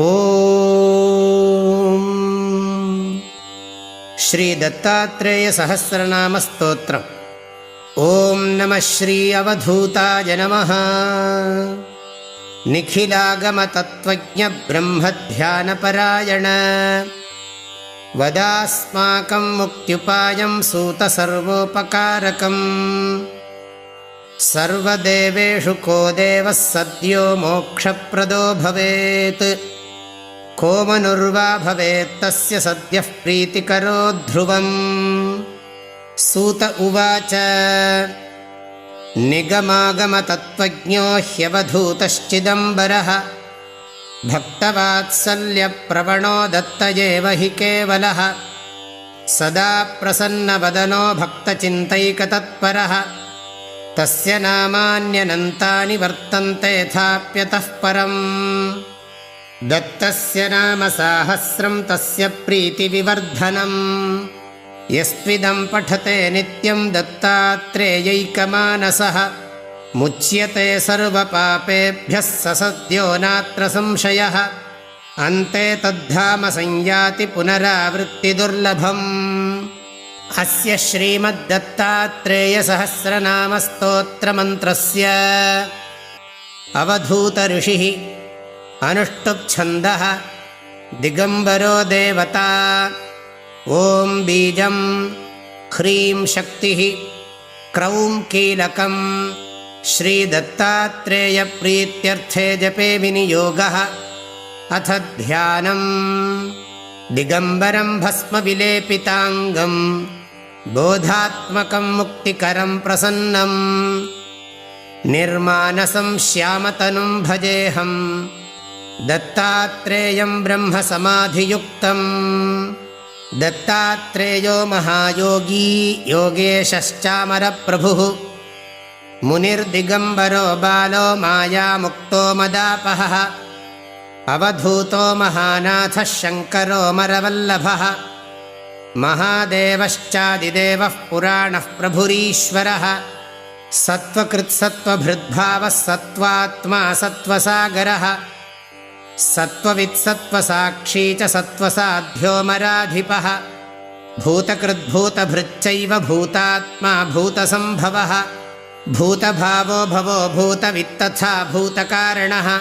ओम श्री दत्तात्रेय सहस्रनाम स्तोत्रम्। ओम नमः श्री अवधूताय नमः। निखिलागम तत्त्वज्ञ ब्रह्मध्यानपरायण वदास्माकं मुक्त्युपायं सूत सर्वोपकारकम्। सर्वदेवेषु को देवः सद्यो मोक्षप्रदो भवेत्। को मनुर्वा भवेत् तस्य सद्यः प्रीतिकरो ध्रुवम्। सूत उवाच निगमागमतत्त्वज्ञो ह्यवधूतश्चिदम्बरः। भक्तवात्सल्यप्रवणो दत्त एव हि केवलः। सदा प्रसन्नवदनो भक्तचिन्तैकतत्परः। तस्य नामान्यनन्तानि वर्तन्ते यथाप्यतः परम्। दत्तस्य नाम साहस्रं तस्य प्रीतिविवर्धनम्। यस्त्विदं पठते नित्यं दत्तात्रेयैकमानसः। मुच्यते सर्वपापेभ्यः स सद्यो नात्र संशयः। अन्ते तद्धाम संयाति पुनरावृत्तिदुर्लभम्। अस्य श्रीमद्दत्तात्रेयसहस्रनामस्तोत्रमन्त्रस्य अवधूतऋषिः अनुष्टुप्छन्दः दिगम्बरो देवता। ॐ बीजं ह्रीं शक्तिः क्रौं कीलकं श्रीदत्तात्रेयप्रीत्यर्थे जपे विनियोगः। अथ ध्यानम्। दिगम्बरं भस्मविलेपिताङ्गं बोधात्मकं मुक्तिकरं प्रसन्नं। निर्मानसं श्यामतनुं भजेऽहं दत्तात्रेयं ब्रह्मसमाधियुक्तम्। दत्तात्रेयो महायोगी योगेशश्चामरप्रभुः। मुनिर्दिगम्बरो बालो मायामुक्तो मदापहः। अवधूतो महानाथः शङ्करो मरवल्लभः। महादेवश्चादिदेवः पुराणः प्रभुरीश्वरः। सत्त्वकृत्सत्त्वभृद्भावः सत्त्वात्मा सत्त्वसागरः। सत्त्ववित्सत्त्वसाक्षी च सत्त्वसाध्यो मराधिपः। भूतकृद्भूतभृच्चैव भूतात्मा भूतसम्भवः। भूतभावो भवो भूतवित्तथा भूतकारणः।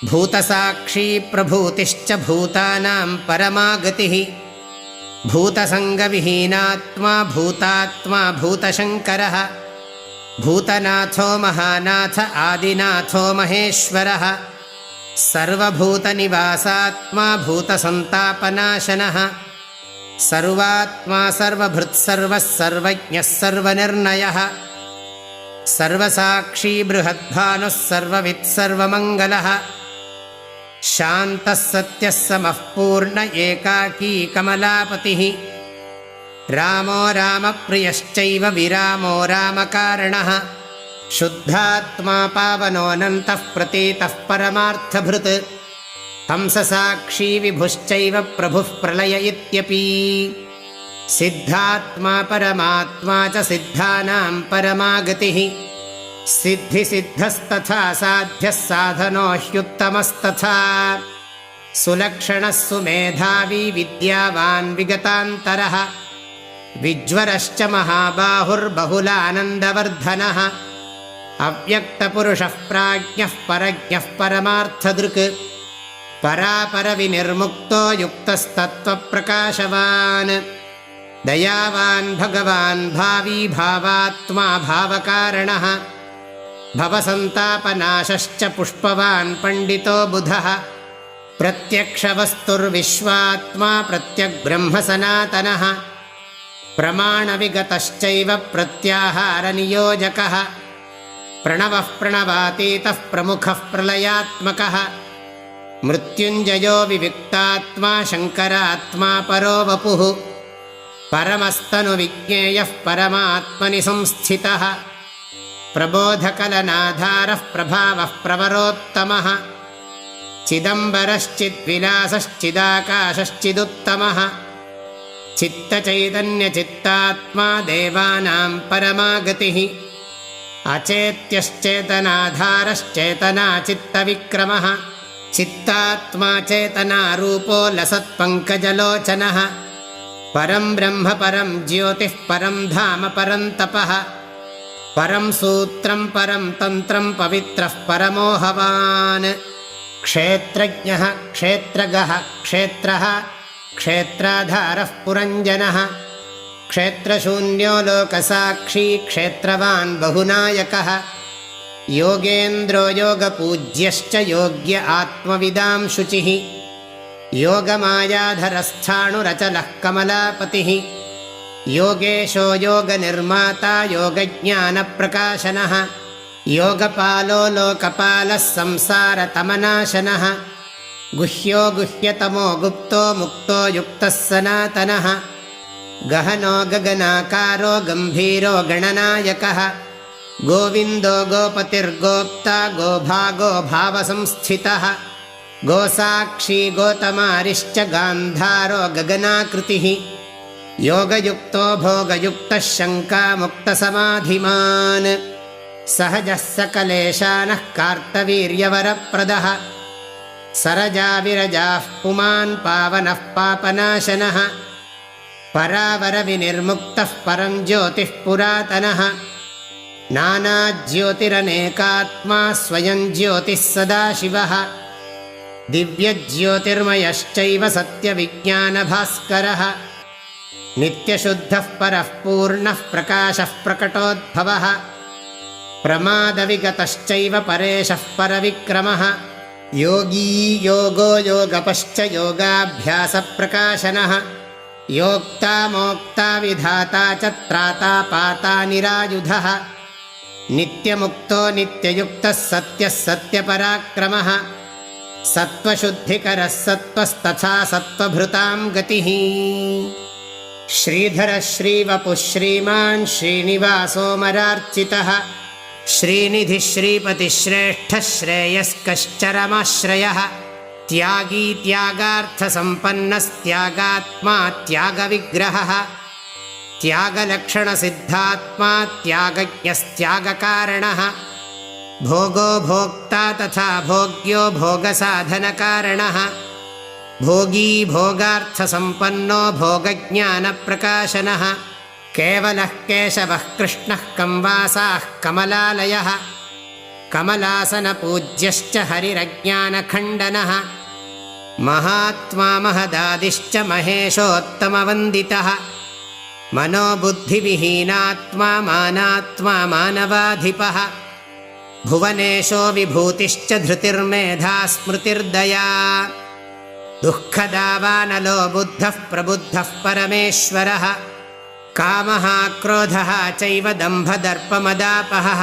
भूतसाक्षी प्रभूतिश्च भूतानां परमा गतिः। भूतसङ्गविहीनात्मा भूतात्मा भूतशङ्करः। भूतनाथो महानाथ आदिनाथो महेश्वरः। सर्वभूतनिवासात्मा भूतसन्तापनाशनः। सर्वात्मा सर्वभृत्सर्वः सर्वज्ञः सर्वनिर्णयः। सर्वसाक्षी बृहद्भानुः सर्ववित् सर्वमङ्गलः। शान्तः सत्यः समः पूर्ण एकाकी कमलापतिः। रामो रामप्रियश्चैव विरामो रामकारणः। शुद्धात्मा पावनोऽनन्तः प्रतीतः परमार्थभृत्। हंससाक्षी विभुश्चैव प्रभुः प्रलय इत्यपि। सिद्धात्मा परमात्मा च सिद्धानां परमा गतिः। सिद्धिसिद्धस्तथा साध्यः साधनो ह्युत्तमस्तथा। सुलक्षणः सुमेधावी विद्यावान् विगतान्तरः। विज्वरश्च महाबाहुर्बहुलानन्दवर्धनः। अव्यक्तपुरुषः प्राज्ञः परज्ञः परमार्थदृक्। परापरविनिर्मुक्तो युक्तस्तत्त्वप्रकाशवान्। दयावान् भगवान् भावी भावात्मा भावकारणः। भवसन्तापनाशश्च पुष्पवान् पण्डितो बुधः। प्रत्यक्षवस्तुर्विश्वात्मा प्रत्यग्ब्रह्मसनातनः। प्रमाणविगतश्चैव प्रत्याहारनियोजकः। प्रणवः प्रणवातीतः प्रमुखः प्रलयात्मकः। मृत्युञ्जयो विविक्तात्मा शङ्करात्मा परो वपुः। परमस्तनुविज्ञेयः परमात्मनि संस्थितः। प्रबोधकलनाधारः प्रभावः प्रवरोत्तमः। चिदम्बरश्चिद्विलासश्चिदाकाशश्चिदुत्तमः। चित्तचैतन्यचित्तात्मा देवानां परमा गतिः। अचेत्यश्चेतनाधारश्चेतनाचित्तविक्रमः। चित्तात्मा चेतनारूपो लसत्पङ्कजलोचनः परं ब्रह्म परं ज्योतिः परं धाम परं तपः परं सूत्रं परं तन्त्रं पवित्रः परमोहवान् क्षेत्रज्ञः क्षेत्रगः क्षेत्रः क्षेत्राधारः पुरञ्जनः क्षेत्रशून्यो लोकसाक्षी क्षेत्रवान् बहुनायकः योगेन्द्रो योगपूज्यश्च योग्य आत्मविदां शुचिः योगमायाधरस्थाणुरचलः कमलापतिः योगेशो योगनिर्माता योगज्ञानप्रकाशनः योगपालो लोकपालः संसारतमनाशनः गुह्यो गुह्यतमो गुप्तो मुक्तो युक्तः सनातनः गहनो गगनाकारो गम्भीरो गणनायकः गोविन्दो गोपतिर्गोप्ता गोभागो भावसंस्थितः गोसाक्षी गोतमारिश्च गान्धारो गगनाकृतिः योगयुक्तो भोगयुक्तः शङ्कामुक्तसमाधिमान् सहजः सकलेशानः कार्तवीर्यवरप्रदः सरजाविरजाः पुमान् पावनः पापनाशनः परावरविनिर्मुक्तः परं ज्योतिः पुरातनः नानाज्योतिरनेकात्मा स्वयं ज्योतिः सदाशिवः दिव्यज्योतिर्मयश्चैव सत्यविज्ञानभास्करः नित्यशुद्धः परः पूर्णः प्रकाशः प्रकटोद्भवः प्रमादविगतश्चैव परेशः परविक्रमः योगी योगो योगपश्च योगाभ्यासप्रकाशनः योक्ता मोक्ता विधाता च त्राता पाता निरायुधः नित्यमुक्तो नित्ययुक्तः सत्यः सत्यपराक्रमः सत्त्वशुद्धिकरः सत्त्वस्तथा सत्त्वभृतां गतिः श्रीधरः श्रीवपुः श्रीमान् श्रीनिवासो मरार्चितः श्रीनिधिः श्रीपतिश्रेष्ठः श्रेयस्कश्चरमाश्रयः त्यागी त्यागार्थसम्पन्नस्त्यागात्मा त्यागविग्रहः त्यागलक्षणसिद्धात्मा त्यागज्ञस्त्यागकारणः भोगो भोक्ता तथा भोग्यो भोगसाधनकारणः भोगी भोगार्थसम्पन्नो भोगज्ञानप्रकाशनः केवलः केशवः कृष्णः कंवासाः कमलालयः कमलासनपूज्यश्च हरिरज्ञानखण्डनः महात्मा महदादिश्च महेशोत्तमवन्दितः मनोबुद्धिविहीनात्मा मानात्मा मानवाधिपः भुवनेशो विभूतिश्च धृतिर्मेधा स्मृतिर्दया दुःखदावानलो बुद्धः प्रबुद्धः परमेश्वरः कामः क्रोधः चैव दम्भदर्पमदापहः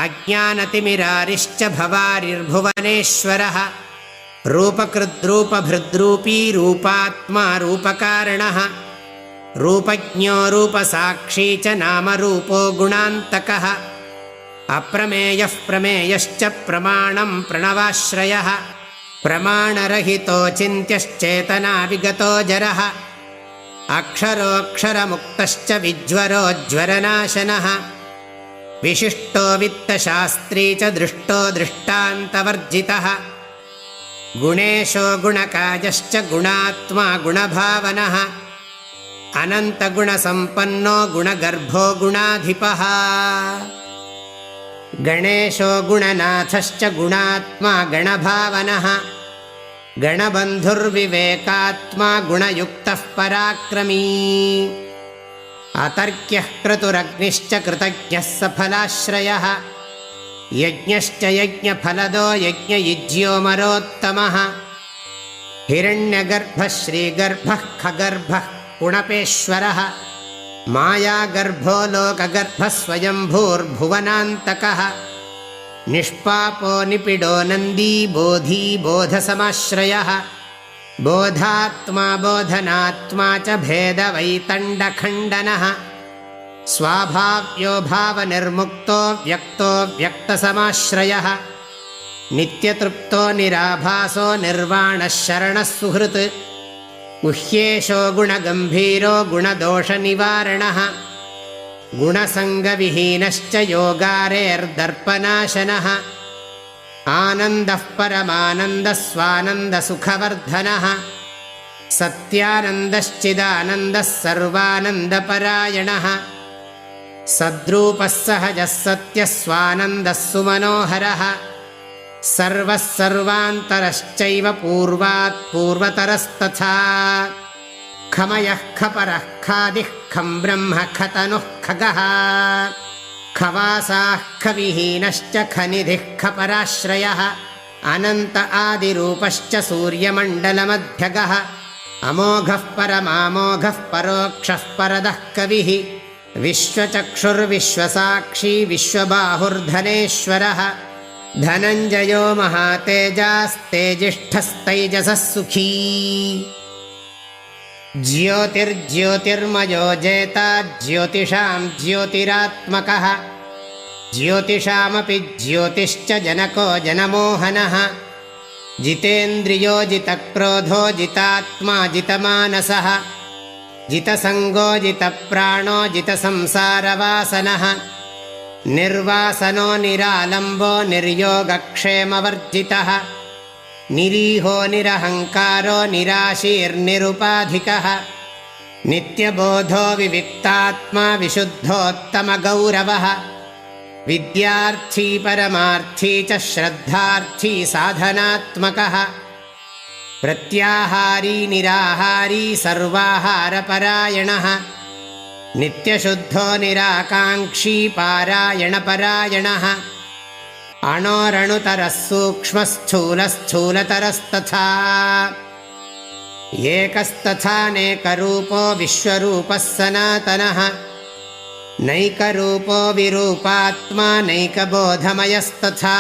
अज्ञानतिमिरारिश्च भवारिर्भुवनेश्वरः रूपकृद्रूपभृद्रूपी रूपात्मा रूपकारणः रूपज्ञो रूपसाक्षी च नामरूपो गुणान्तकः अप्रमेयः प्रमेयश्च प्रमाणं प्रणवाश्रयः प्रमाणरहितो चिन्त्यश्चेतना विगतो जरः अक्षरोऽक्षरमुक्तश्च विज्वरो ज्वरनाशनः विशिष्टो वित्तशास्त्री च दृष्टो दृष्टान्तवर्जितः गुणेशो गुणकाजश्च गुणात्मा गुणभावनः अनन्तगुणसम्पन्नो गुणगर्भो गुणाधिपः गणेशो गुणनाथश्च गुणात्मा गणभावनः गणबन्धुर्विवेकात्मा गुणयुक्तः पराक्रमी अतर्क्यः क्रतुरग्निश्च कृतज्ञः सफलाश्रयः यज्ञश्च यज्ञफलदो यज्ञयुज्यो मरोत्तमः हिरण्यगर्भः श्रीगर्भः खगर्भः कुणपेश्वरः मायागर्भो लोकगर्भः स्वयंभूर्भुवनान्तकः निष्पापो निपिडो नन्दी बोधी बोधसमाश्रयः बोधात्मा बोधनात्मा च भेदवैतण्डखण्डनः स्वाभाव्यो भावनिर्मुक्तो व्यक्तो व्यक्तसमाश्रयः नित्यतृप्तो निराभासो निर्वाणः शरणः सुहृत् गुह्येशो गुणगम्भीरो गुणदोषनिवारणः गुणसङ्गविहीनश्च योगारेर्दर्पनाशनः आनन्दः परमानन्दः स्वानन्दसुखवर्धनः सत्यानन्दश्चिदानन्दः सर्वानन्दपरायणः सद्रूपः सहजः सत्यः स्वानन्दः सुमनोहरः सर्वः सर्वान्तरश्चैव पूर्वात् पूर्वतरस्तथा खमयः खपरः खादिः खं ब्रह्म खतनुः खगः खवासाः खविहीनश्च खनिधिः खपराश्रयः अनन्त आदिरूपश्च सूर्यमण्डलमध्यगः अमोघः परमामोघः परोक्षः परदः कविः विश्वचक्षुर्विश्वसाक्षी विश्वबाहुर्धनेश्वरः धनञ्जयो महातेजास्तेजिष्ठस्तैजसः सुखी ज्योतिर्ज्योतिर्मयो जेता ज्योतिषां ज्योतिरात्मकः ज्योतिषामपि ज्योतिश्च जनको जनमोहनः जितेन्द्रियो जितक्रोधो जितात्मा जितमानसः जितसङ्गो जितप्राणो जितसंसारवासनः निर्वासनो निरालम्बो निर्योगक्षेमवर्जितः निरीहो निरहङ्कारो निराशीर्निरुपाधिकः नित्यबोधो विविक्तात्मा विशुद्धोत्तमगौरवः विद्यार्थी परमार्थी च श्रद्धार्थी साधनात्मकः प्रत्याहारी निराहारी सर्वाहारपरायणः नित्यशुद्धो निराकाङ्क्षी पारायणपरायणः अणोरणुतरः सूक्ष्मस्थूलस्थूलतरस्तथा एकस्तथानेकरूपो विश्वरूपः सनातनः नैकरूपो विरूपात्मा नैकबोधमयस्तथा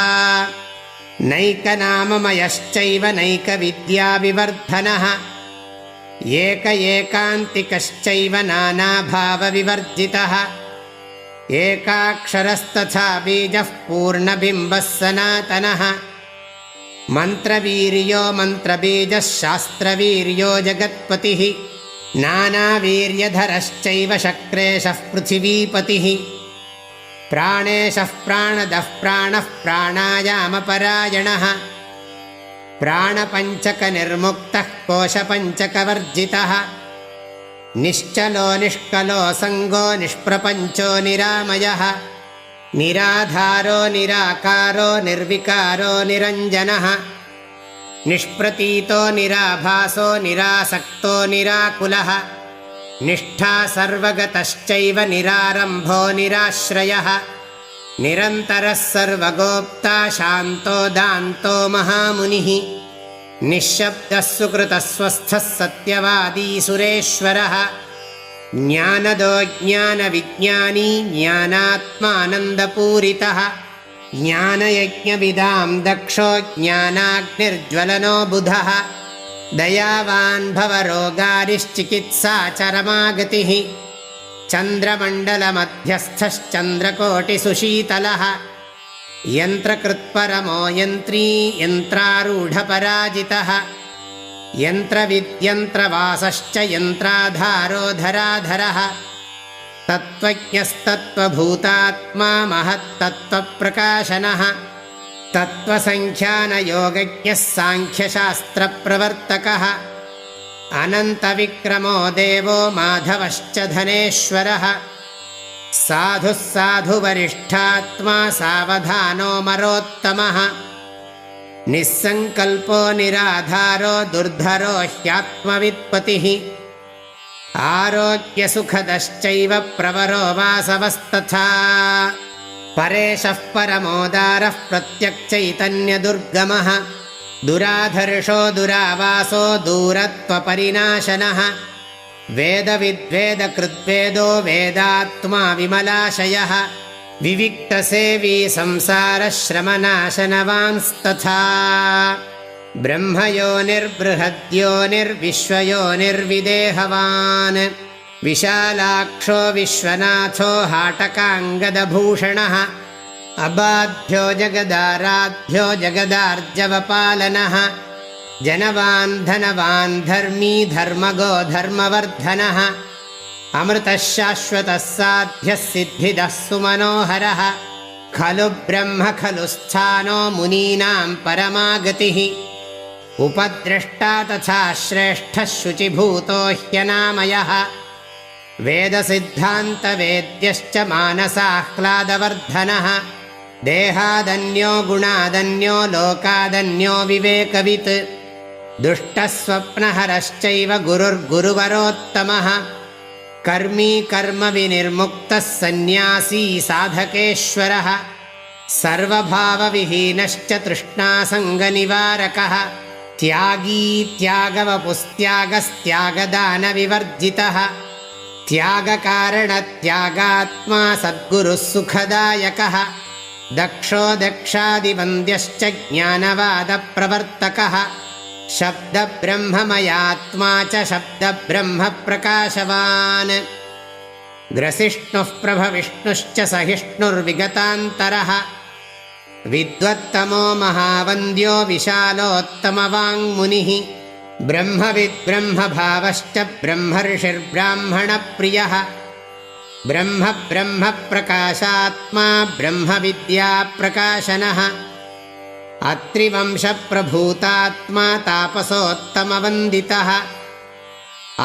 नैकनाममयश्चैव नैकविद्याविवर्धनः एक एकान्तिकश्चैव नानाभावविवर्जितः एकाक्षरस्तथा बीजः पूर्णबिम्बः सनातनः मन्त्रवीर्यो मन्त्रबीजः शास्त्रवीर्यो जगत्पतिः नानावीर्यधरश्चैव शक्रेशः पृथिवीपतिः प्राणेशः प्राणदः प्राणः प्राणायामपरायणः प्राणपञ्चकनिर्मुक्तः कोशपञ्चकवर्जितः निश्चलो निष्कलो संगो निष्प्रपञ्चो निरामयः निराधारो निराकारो निर्विकारो निरञ्जनः निष्प्रतीतो निराभासो निरासक्तो निराकुलः निष्ठा सर्वगतश्चैव निरारम्भो निराश्रयः निरन्तरः सर्वगोप्ता शान्तो दान्तो महामुनिः निःशब्दः सुकृतः स्वस्थः सत्यवादी सुरेश्वरः ज्ञानदो ज्ञानविज्ञानी ज्ञानात्मानन्दपूरितः ज्ञानयज्ञविदां दक्षो ज्ञानाग्निर्ज्वलनो बुधः दयावान् भवरोगारिश्चिकित्साचरमागतिः चन्द्रमण्डलमध्यस्थश्चन्द्रकोटिसुशीतलः यन्त्रकृत्परमो यन्त्री यन्त्रारूढपराजितः यन्त्रविद्यन्त्रवासश्च यन्त्राधारो धराधरः तत्त्वज्ञस्तत्त्वभूतात्मा महत्तत्त्वप्रकाशनः तत्त्वसङ्ख्यानयोगज्ञः साङ्ख्यशास्त्रप्रवर्तकः अनन्तविक्रमो देवो माधवश्च धनेश्वरः साधुः साधुवरिष्ठात्मा सावधानो मरोत्तमः निस्सङ्कल्पो निराधारो दुर्धरो ह्यात्मवित्पतिः आरोग्यसुखदश्चैव प्रवरो वासवस्तथा परेशः परमोदारः प्रत्यक्चैतन्यदुर्गमः दुराधर्षो दुरावासो दूरत्वपरिनाशनः वेदविद्वेदकृद्वेदो वेदात्मा विमलाशयः विविक्तसेवी संसारश्रमनाशनवांस्तथा ब्रह्मयोनिर्बृहद्योनिर्विश्वयोनिर्विदेहवान् विशालाक्षो विश्वनाथो हाटकाङ्गदभूषणः अबाध्यो जगदाराध्यो जगदार्जवपालनः जनवान् धनवान् धर्मी धर्मगो धर्मवर्धनः अमृतः शाश्वतः साध्यः सिद्धिदः सुमनोहरः खलु ब्रह्म खलु स्थानो मुनीनां परमागतिः उपद्रष्टा तथा श्रेष्ठः शुचिभूतो ह्यनामयः वेदसिद्धान्तवेद्यश्च मानसाह्लादवर्धनः देहादन्यो गुणादन्यो लोकादन्यो विवेकवित् दुष्टस्वप्नहरश्चैव गुरुर्गुरुवरोत्तमः कर्मी कर्मविनिर्मुक्तः सन्न्यासी साधकेश्वरः सर्वभावविहीनश्च तृष्णासङ्गनिवारकः त्यागी त्यागवपुस्त्यागस्त्यागदानविवर्जितः त्यागकारणत्यागात्मा सद्गुरुः सुखदायकः दक्षो दक्षादिवन्द्यश्च ज्ञानवादप्रवर्तकः शब्दब्रह्ममयात्मा च शब्दब्रह्मप्रकाशवान् ग्रसिष्णुः प्रभविष्णुश्च सहिष्णुर्विगतान्तरः विद्वत्तमो महावन्द्यो विशालोत्तमवाङ्मुनिः ब्रह्मविद्ब्रह्मभावश्च ब्रह्मर्षिर्ब्राह्मणप्रियः ब्रह्म ब्रह्मप्रकाशात्मा ब्रह्मविद्याप्रकाशनः अत्रिवंशप्रभूतात्मा तापसोत्तमवन्दितः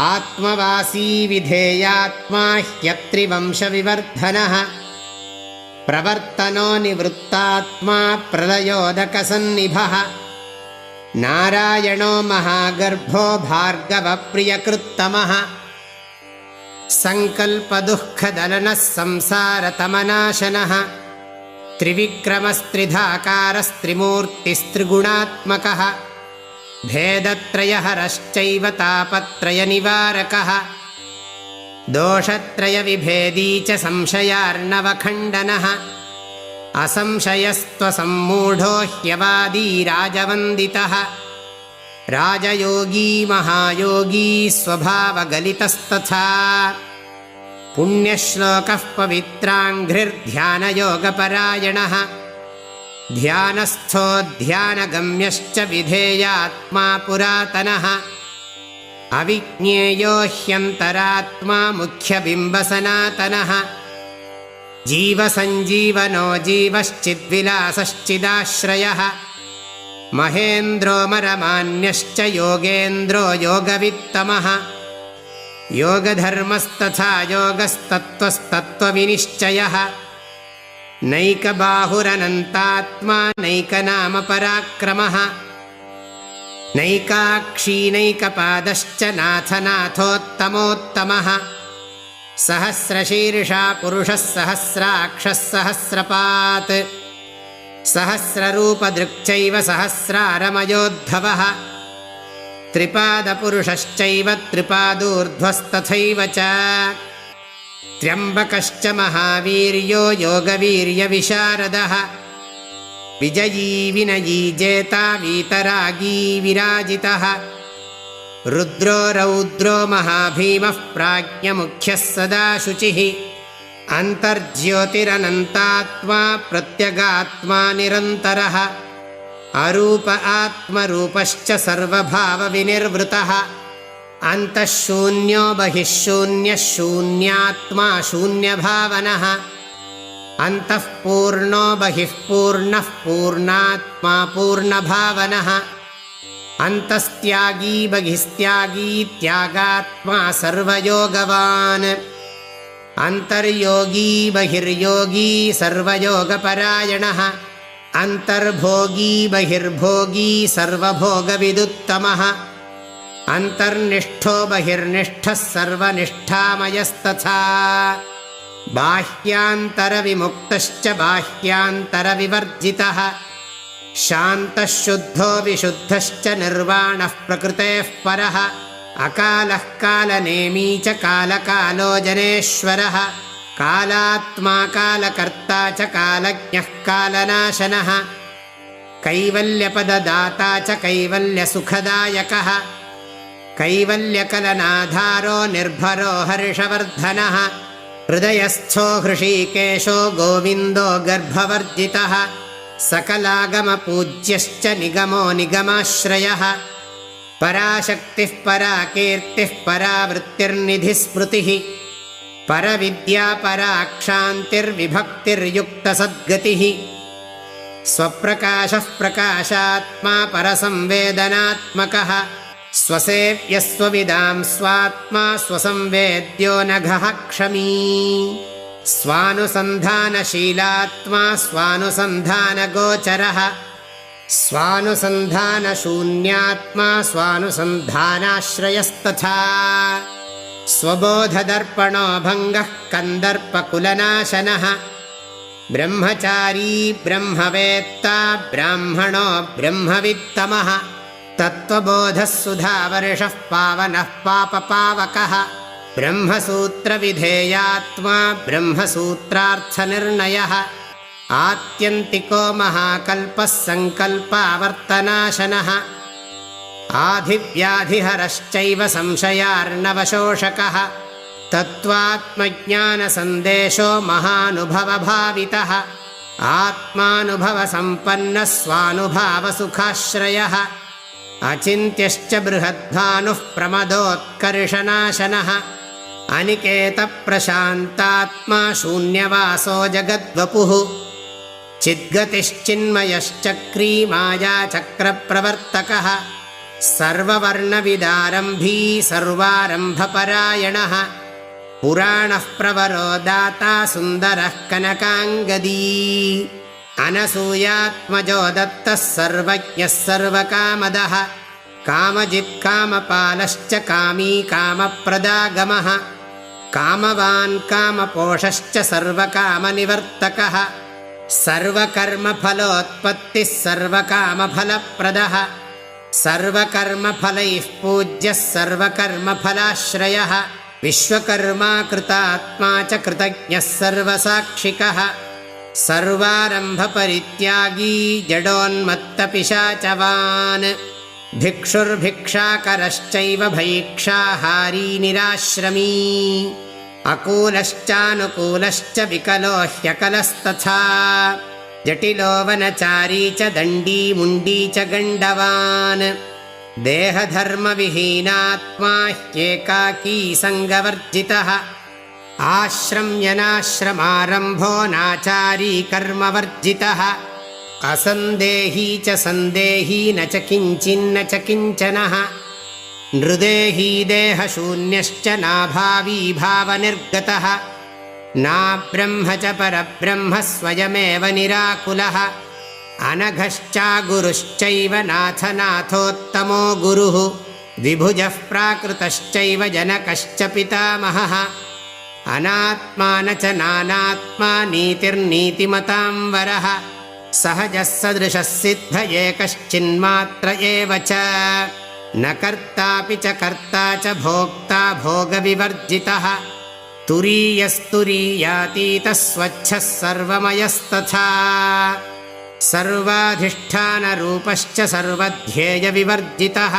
आत्मवासी विधेयात्मा ह्यत्रिवंशविवर्धनः प्रवर्तनो निवृत्तात्मा प्रलयोदकसन्निभः नारायणो महागर्भो भार्गवप्रियकृत्तमः सङ्कल्पदुःखदलनः संसारतमनाशनः त्रिविक्रमस्त्रिधाकारस्त्रिमूर्तिस्त्रिगुणात्मकः भेदत्रयहरश्चैव तापत्रयनिवारकः दोषत्रयविभेदी च संशयार्णवखण्डनः असंशयस्त्वसम्मूढो ह्यवादी राजवन्दितः राजयोगी महायोगी स्वभावगलितस्तथा पुण्यश्लोकः पवित्राङ्घ्रिर्ध्यानयोगपरायणः ध्यानस्थो ध्यानगम्यश्च विधेयात्मा पुरातनः अविज्ञेयो ह्यन्तरात्मा मुख्यबिम्बसनातनः जीवसञ्जीवनो जीवश्चिद्विलासश्चिदाश्रयः महेन्द्रो मरमान्यश्च योगेन्द्रो योगवित्तमः योगधर्मस्तथा योगस्तत्त्वस्तत्त्वविनिश्चयः नैकबाहुरनन्तात्मा नैकनामपराक्रमः नैकाक्षी नैकपादश्च नाथनाथोत्तमोत्तमः सहस्रशीर्षा पुरुषः सहस्राक्षः सहस्रपात् सहस्ररूपदृक्चैव सहस्रारमयोद्धवः त्रिपादपुरुषश्चैव त्रिपादूर्ध्वस्तथैव च त्र्यम्बकश्च महावीर्यो योगवीर्यविशारदः विजयी विनयी जेता वीतरागी विराजितः रुद्रो रौद्रो महाभीमः प्राज्ञमुख्यः सदा शुचिः अन्तर्ज्योतिरनन्तात्मा प्रत्यगात्मा निरन्तरः अरूप आत्मरूपश्च सर्वभावविनिर्वृतः अन्तः शून्यो बहिः शून्यः शून्यात्मा शून्यभावनः अन्तः पूर्णो बहिः पूर्णः पूर्णात्मा पूर्णभावनः अन्तस्त्यागी बहिस्त्यागी त्यागात्मा सर्वयोगवान् अन्तर्योगी बहिर्योगी सर्वयोगपरायणः अन्तर्भोगी बहिर्भोगी सर्वभोगविदुत्तमः अन्तर्निष्ठो बहिर्निष्ठः सर्वनिष्ठामयस्तथा बाह्यान्तरविमुक्तश्च बाह्यान्तरविवर्जितः शान्तः शुद्धो विशुद्धश्च निर्वाणः प्रकृतेः परः अकालः कालनेमी च कालकालो जनेश्वरः कालात्मा कालकर्ता च कालज्ञः कालनाशनः कैवल्यपददाता च कैवल्यसुखदायकः कैवल्यकलनाधारो निर्भरो हर्षवर्धनः हृदयस्थो हृषीकेशो गोविन्दो गर्भवर्जितः सकलागमपूज्यश्च निगमो निगमाश्रयः पराशक्तिः पराकीर्तिः परावृत्तिर्निधिस्मृतिः परविद्या पराक्षान्तिर्विभक्तिर्युक्तसद्गतिः स्वप्रकाशः प्रकाशात्मा परसंवेदनात्मकः स्वसेव्यस्वविदां स्वात्मा स्वसंवेद्यो नघः क्षमी स्वानुसन्धानशीलात्मा स्वानुसन्धानगोचरः स्वानुसन्धानशून्यात्मा स्वानुसन्धानाश्रयस्तथा स्वबोधदर्पणो भङ्गः कन्दर्पकुलनाशनः ब्रह्मचारी ब्रह्मवेत्ता ब्राह्मणो ब्रह्मवित्तमः तत्त्वबोधः सुधावर्षः पावनः पापपावकः ब्रह्मसूत्रविधेयात्मा ब्रह्मसूत्रार्थनिर्णयः आत्यन्तिको महाकल्पः सङ्कल्पावर्तनाशनः आधिव्याधिहरश्चैव संशयार्णवशोषकः तत्त्वात्मज्ञानसन्देशो महानुभवभावितः आत्मानुभवसम्पन्नः स्वानुभावसुखाश्रयः अचिन्त्यश्च बृहद्भानुः प्रमदोत्कर्षनाशनः अनिकेतप्रशान्तात्मा शून्यवासो जगद्वपुः चिद्गतिश्चिन्मयश्चक्री मायाचक्रप्रवर्तकः सर्ववर्णविदारम्भी सर्वारम्भपरायणः पुराणः प्रवरो दाता सुन्दरः कनकाङ्गदी अनसूयात्मजो दत्तः सर्वज्ञः सर्वकामदः कामजित्कामपालश्च कामी कामप्रदागमः कामवान् कामपोषश्च सर्वकामनिवर्तकः सर्वकर्मफलोत्पत्तिः सर्वकामफलप्रदः सर्वकर्मफलैः पूज्यः सर्वकर्मफलाश्रयः विश्वकर्मा कृतात्मा च कृतज्ञः सर्वसाक्षिकः सर्वारम्भपरित्यागी जडोन्मत्तपिशाचवान् भिक्षुर्भिक्षाकरश्चैव भैक्षाहारी निराश्रमी अकूलश्चानुकूलश्च विकलो ह्यकलस्तथा जटिलो वनचारी च दण्डी मुण्डी च गण्डवान् देहधर्मविहीनात्मा ह्येकाकी सङ्गवर्जितः आश्रम्यनाश्रमारम्भो नाचारी कर्मवर्जितः असन्देही च सन्देही न च किञ्चिन्न च किञ्चनः नृदेही देहशून्यश्च नाभावी भावनिर्गतः नाब्रह्म च परब्रह्म स्वयमेव निराकुलः अनघश्चागुरुश्चैव नाथनाथोत्तमो गुरुः द्विभुजः प्राकृतश्चैव जनकश्च पितामहः अनात्मा न च नानात्मा नीतिर्नीतिमतां वरः सहजः सदृशः सिद्ध एकश्चिन्मात्र एव च न कर्तापि च कर्ता च भोक्ता भोगविवर्जितः तुरीयस्तुरीयातीतः स्वच्छः सर्वमयस्तथा सर्वाधिष्ठानरूपश्च सर्वध्येयविवर्जितः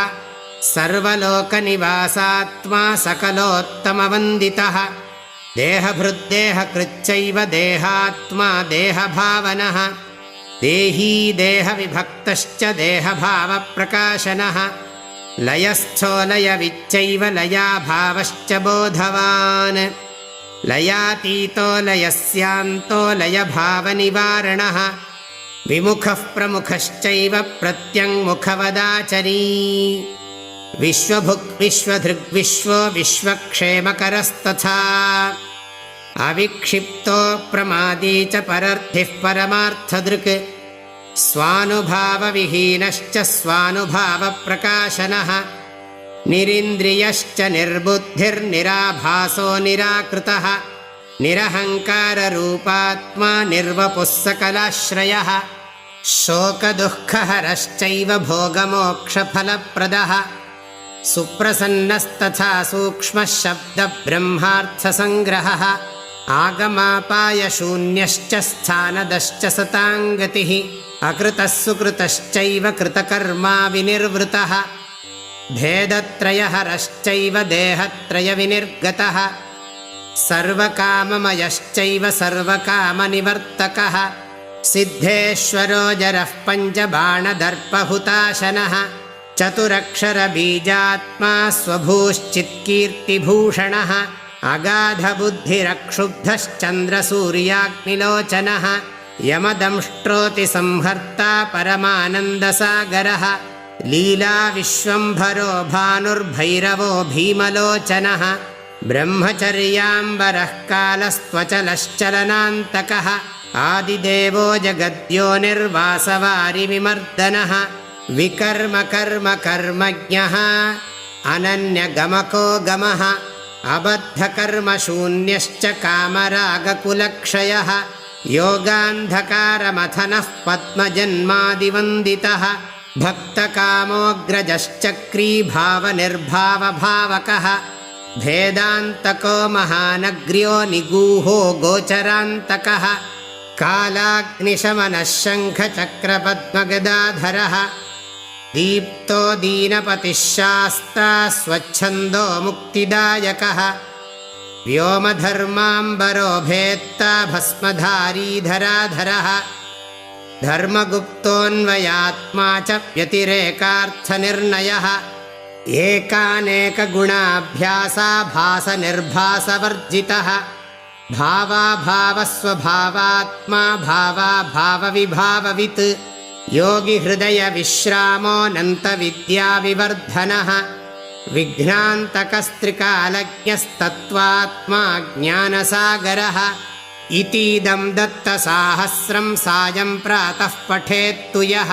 सर्वलोकनिवासात्मा सकलोत्तमवन्दितः देहभृद्देहकृच्चैव देहात्मा देहभावनः देही देहविभक्तश्च देहभावप्रकाशनः लयस्थो लयविच्चैव लयाभावश्च बोधवान् लयातीतो लयस्यान्तो लयभावनिवारणः विमुखः प्रमुखश्चैव प्रत्यङ्मुखवदाचरी विश्वभुक् विश्वधृग्विश्वो विश्वक्षेमकरस्तथा अविक्षिप्तो प्रमादी च परर्थिः परमार्थदृक् स्वानुभावविहीनश्च स्वानुभावप्रकाशनः निरिन्द्रियश्च निर्बुद्धिर्निराभासो निराकृतः निरहङ्काररूपात्मा निर्वपुः सकलाश्रयः शोकदुःखहरश्चैव भोगमोक्षफलप्रदः सुप्रसन्नस्तथा सूक्ष्मः शब्दब्रह्मार्थसङ्ग्रहः आगमापायशून्यश्च स्थानदश्च सताङ्गतिः अकृतः सुकृतश्चैव कृतकर्मा विनिर्वृतः भेदत्रयहरश्चैव देहत्रयविनिर्गतः सर्वकाममयश्चैव सर्वकामनिवर्तकः सिद्धेश्वरो जरः पञ्चबाणदर्पहुताशनः चतुरक्षरबीजात्मा स्वभूश्चित्कीर्तिभूषणः अगाधबुद्धिरक्षुब्धश्चन्द्रसूर्याग्निलोचनः यमदंष्ट्रोति संहर्ता परमानन्दसागरः लीलाविश्वम्भरो भानुर्भैरवो भीमलोचनः ब्रह्मचर्याम्बरः कालस्त्वचलश्चलनान्तकः आदिदेवो जगद्योनिर्वासवारिविमर्दनः विकर्म कर्म कर्मज्ञः अनन्यगमको गमः अबद्धकर्मशून्यश्च कामरागकुलक्षयः योगान्धकारमथनः पद्मजन्मादिवन्दितः भक्तकामोऽग्रजश्चक्रीभावनिर्भावभावकः भेदान्तको महानग्र्यो निगूहो गोचरान्तकः कालाग्निशमनः शङ्खचक्रपद्मगदाधरः दीप्तो दीनपतिः शास्ता स्वच्छन्दो मुक्तिदायकः व्योमधर्माम्बरो भेत्ता भस्मधारी धराधरः धर्मगुप्तोऽन्वयात्मा च व्यतिरेकार्थनिर्णयः एकानेकगुणाभ्यासाभासनिर्भासवर्जितः भावाभावस्वभावात्मा भावाभावविभाववित् योगिहृदयविश्रामोऽनन्तविद्याविवर्धनः विघ्नान्तकस्त्रिकालज्ञस्तत्त्वात्मा ज्ञानसागरः इतीदं दत्तसाहस्रं सायं प्रातः पठेत्तु यः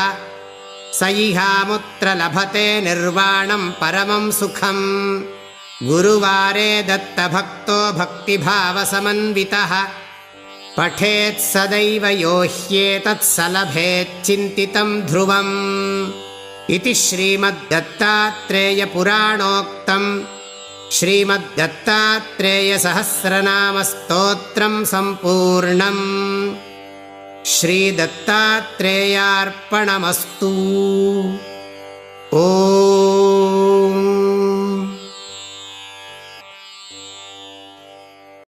स इहामुत्र लभते निर्वाणं परमं सुखम् गुरुवारे दत्तभक्तो भक्तिभावसमन्वितः पठेत् सदैव यो ह्येतत् स लभेच्चिन्तितं ध्रुवम् इति श्रीमद्दत्तात्रेयपुराणोक्तं श्रीमद्दत्तात्रेयसहस्रनामस्तोत्रं सम्पूर्णम् श्रीदत्तात्रेयार्पणमस्तु। ॐ